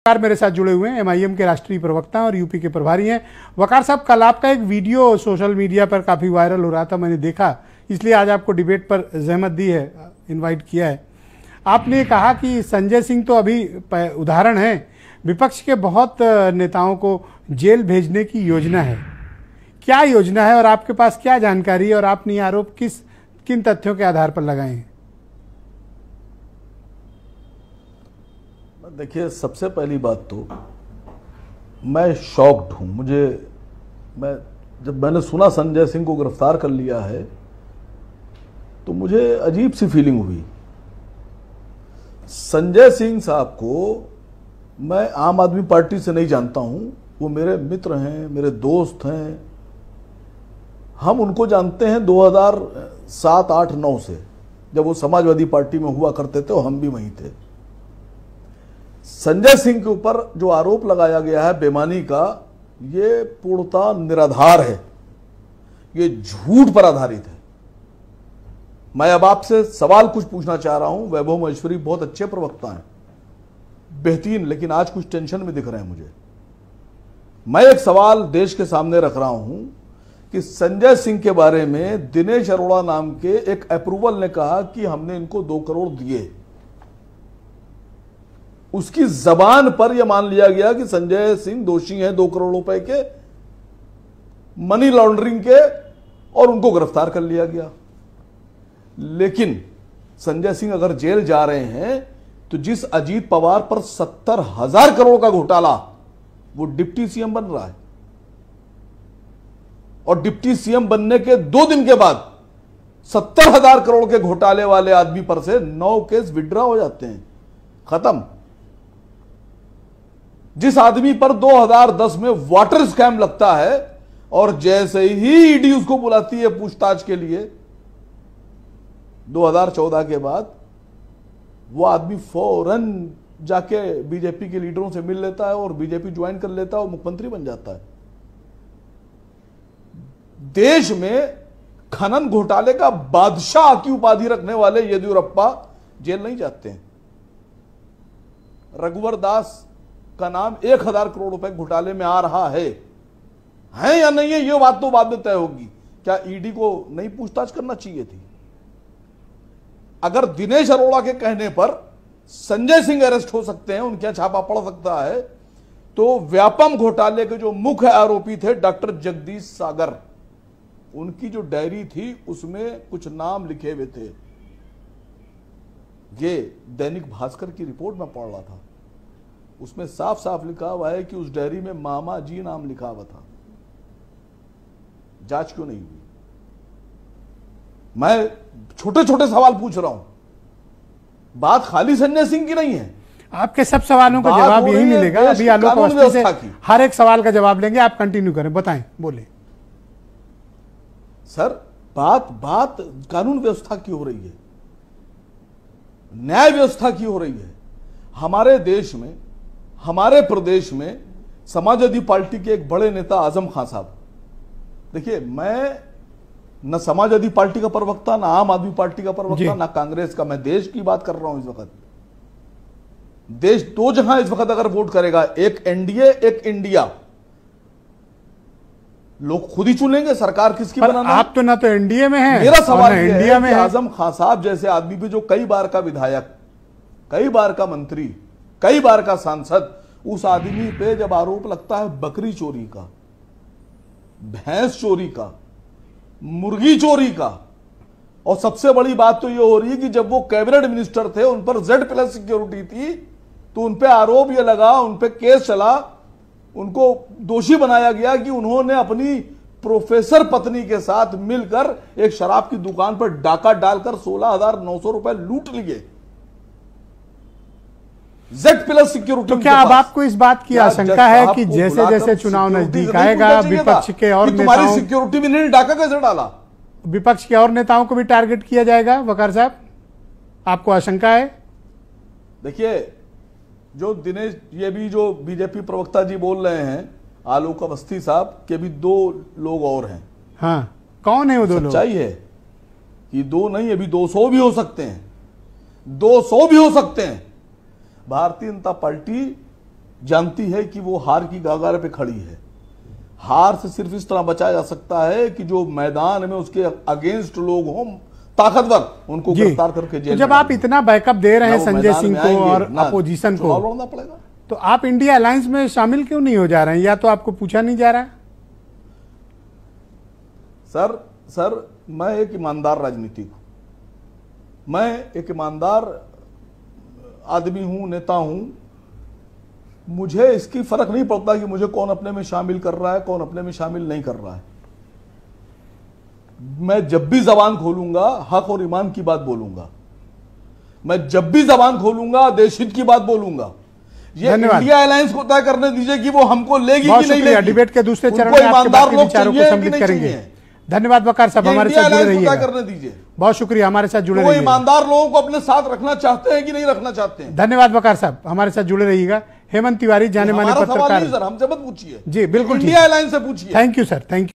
वकार मेरे साथ जुड़े हुए हैं, एमआईएम के राष्ट्रीय प्रवक्ता और यूपी के प्रभारी हैं। वकार साहब, कल आपका एक वीडियो सोशल मीडिया पर काफ़ी वायरल हो रहा था, मैंने देखा, इसलिए आज आपको डिबेट पर जहमत दी है, इनवाइट किया है। आपने कहा कि संजय सिंह तो अभी उदाहरण है, विपक्ष के बहुत नेताओं को जेल भेजने की योजना है। क्या योजना है और आपके पास क्या जानकारी है और आपने ये आरोप किन तथ्यों के आधार पर लगाए हैं? देखिए, सबसे पहली बात तो मैं शॉक्ड हूं। जब मैंने सुना संजय सिंह को गिरफ्तार कर लिया है तो मुझे अजीब सी फीलिंग हुई। संजय सिंह साहब को मैं आम आदमी पार्टी से नहीं जानता हूं, वो मेरे मित्र हैं, मेरे दोस्त हैं। हम उनको जानते हैं 2007, 8, 9 से, जब वो समाजवादी पार्टी में हुआ करते थे और हम भी वहीं थे। संजय सिंह के ऊपर जो आरोप लगाया गया है बेईमानी का, ये पूर्णतः निराधार है, ये झूठ पर आधारित है। मैं अब आपसे सवाल कुछ पूछना चाह रहा हूं। वैभव महेश्वरी बहुत अच्छे प्रवक्ता हैं, बेहतरीन, लेकिन आज कुछ टेंशन में दिख रहे हैं मुझे। मैं एक सवाल देश के सामने रख रहा हूं कि संजय सिंह के बारे में दिनेश अरोड़ा नाम के एक अप्रूवल ने कहा कि हमने इनको 2 करोड़ दिए। उसकी जबान पर यह मान लिया गया कि संजय सिंह दोषी हैं 2 करोड़ रुपए के मनी लॉन्ड्रिंग के, और उनको गिरफ्तार कर लिया गया। लेकिन संजय सिंह अगर जेल जा रहे हैं तो जिस अजीत पवार पर 70,000 करोड़ का घोटाला, वो डिप्टी सीएम बन रहा है, और डिप्टी सीएम बनने के 2 दिन के बाद 70,000 करोड़ के घोटाले वाले आदमी पर से 9 केस विड्रॉ हो जाते हैं, खत्म। जिस आदमी पर 2010 में वाटर स्कैम लगता है और जैसे ही ईडी उसको बुलाती है पूछताछ के लिए 2014 के बाद, वो आदमी फौरन जाके बीजेपी के लीडरों से मिल लेता है और बीजेपी ज्वाइन कर लेता है और मुख्यमंत्री बन जाता है। देश में खनन घोटाले का बादशाह की उपाधि रखने वाले येदियुरप्पा जेल नहीं जाते हैं। रघुवर दास का नाम 1,000 करोड़ रुपए घोटाले में आ रहा है या नहीं है, यह बात तो बाद में तय होगी। क्या ईडी को नहीं पूछताछ करना चाहिए थी? अगर दिनेश अरोड़ा के कहने पर संजय सिंह अरेस्ट हो सकते हैं, उनके यहां छापा पड़ सकता है, तो व्यापम घोटाले के जो मुख्य आरोपी थे डॉक्टर जगदीश सागर, उनकी जो डायरी थी उसमें कुछ नाम लिखे हुए थे। ये दैनिक भास्कर की रिपोर्ट में पढ़ रहा था, उसमें साफ साफ लिखा हुआ है कि उस डायरी में मामा जी नाम लिखा हुआ था। जांच क्यों नहीं हुई? मैं छोटे छोटे सवाल पूछ रहा हूं, बात खाली संजय सिंह की नहीं है। आपके सब सवालों का जवाब यही मिलेगा। अभी आलोक अवस्थी से हर एक सवाल का जवाब लेंगे, आप कंटिन्यू करें, बताएं, बोले। सर, बात कानून व्यवस्था की हो रही है, न्याय व्यवस्था की हो रही है। हमारे देश में, हमारे प्रदेश में समाजवादी पार्टी के एक बड़े नेता आजम खान साहब, देखिए, मैं न समाजवादी पार्टी का प्रवक्ता, ना आम आदमी पार्टी का प्रवक्ता, ना कांग्रेस का, मैं देश की बात कर रहा हूं। इस वक्त देश 2 जहां इस वक्त अगर वोट करेगा, एक एनडीए, एक इंडिया, लोग खुद ही चुनेंगे सरकार किसकी बनाना। आप तो ना तो एनडीए में हैं, मेरा सवाल इंडिया में आजम खान साहब जैसे आदमी भी, जो कई बार का विधायक, कई बार का मंत्री, कई बार का सांसद, उस आदमी पे जब आरोप लगता है बकरी चोरी का, भैंस चोरी का, मुर्गी चोरी का, और सबसे बड़ी बात तो यह हो रही है कि जब वो कैबिनेट मिनिस्टर थे, उन पर Z+ सिक्योरिटी थी, तो उन पे आरोप यह लगा, उन पे केस चला, उनको दोषी बनाया गया कि उन्होंने अपनी प्रोफेसर पत्नी के साथ मिलकर एक शराब की दुकान पर डाका डालकर 16,900 रुपए लूट लिए। Z+ security. तो क्या अब आपको इस बात की आशंका है कि जैसे जैसे चुनाव नजदीक आएगा, विपक्ष के और तुम्हारी सिक्योरिटी भी नहीं, डाका कैसे डाला? विपक्ष के और नेताओं को भी टारगेट किया जाएगा? वकार साहब, आपको आशंका है? देखिए, जो दिनेश, ये भी जो बीजेपी प्रवक्ता जी बोल रहे हैं, आलोक अवस्थी साहब के भी 2 लोग और हैं। हाँ, कौन है वो 2 लोग? सच्चाई है कि 2 नहीं, अभी 200 भी हो सकते हैं, 200 भी हो सकते हैं। भारतीय जनता पार्टी जानती है कि वो हार की कगार पे खड़ी है। हार से सिर्फ इस तरह बचा जा सकता है कि जो मैदान में उसके अगेंस्ट लोग हों ताकतवर, उनको गिरफ्तार करके जेल में। जब आप इतना बैकअप दे रहे हैं संजय सिंह को और अपोजिशन को, लड़ना पड़ेगा। तो आप इंडिया अलायंस में शामिल क्यों नहीं हो जा रहे हैं? या तो आपको पूछा नहीं जा रहा? सर मैं एक ईमानदार राजनीतिक हूं, मैं एक ईमानदार आदमी हूं, नेता हूं। मुझे इसकी फर्क नहीं पड़ता कि मुझे कौन अपने में शामिल कर रहा है, कौन अपने में शामिल नहीं कर रहा है। मैं जब भी जबान खोलूंगा हक और ईमान की बात बोलूंगा। मैं जब भी जबान खोलूंगा देश हित की बात बोलूंगा। ये इंडिया अलायंस को तय करने दीजिए कि वो हमको लेगी कि नहीं लेगी। डिबेट के दूसरे चरण में आपके विचारों को सम्मिलित करेंगे। धन्यवाद वकार साहब, हमारे साथ जुड़े रहिएगा। करने दीजिए। बहुत शुक्रिया, हमारे साथ जुड़े रहिएगा। ईमानदार लोगों को अपने साथ रखना चाहते हैं कि नहीं रखना चाहते हैं? धन्यवाद वकार साहब, हमारे साथ जुड़े रहिएगा। हेमंत तिवारी, जाने माने पत्रकार। हमसे मत पूछिए जी बिल्कुल, इंडिया अलायंस से पूछिए। Thank you sir, thank you.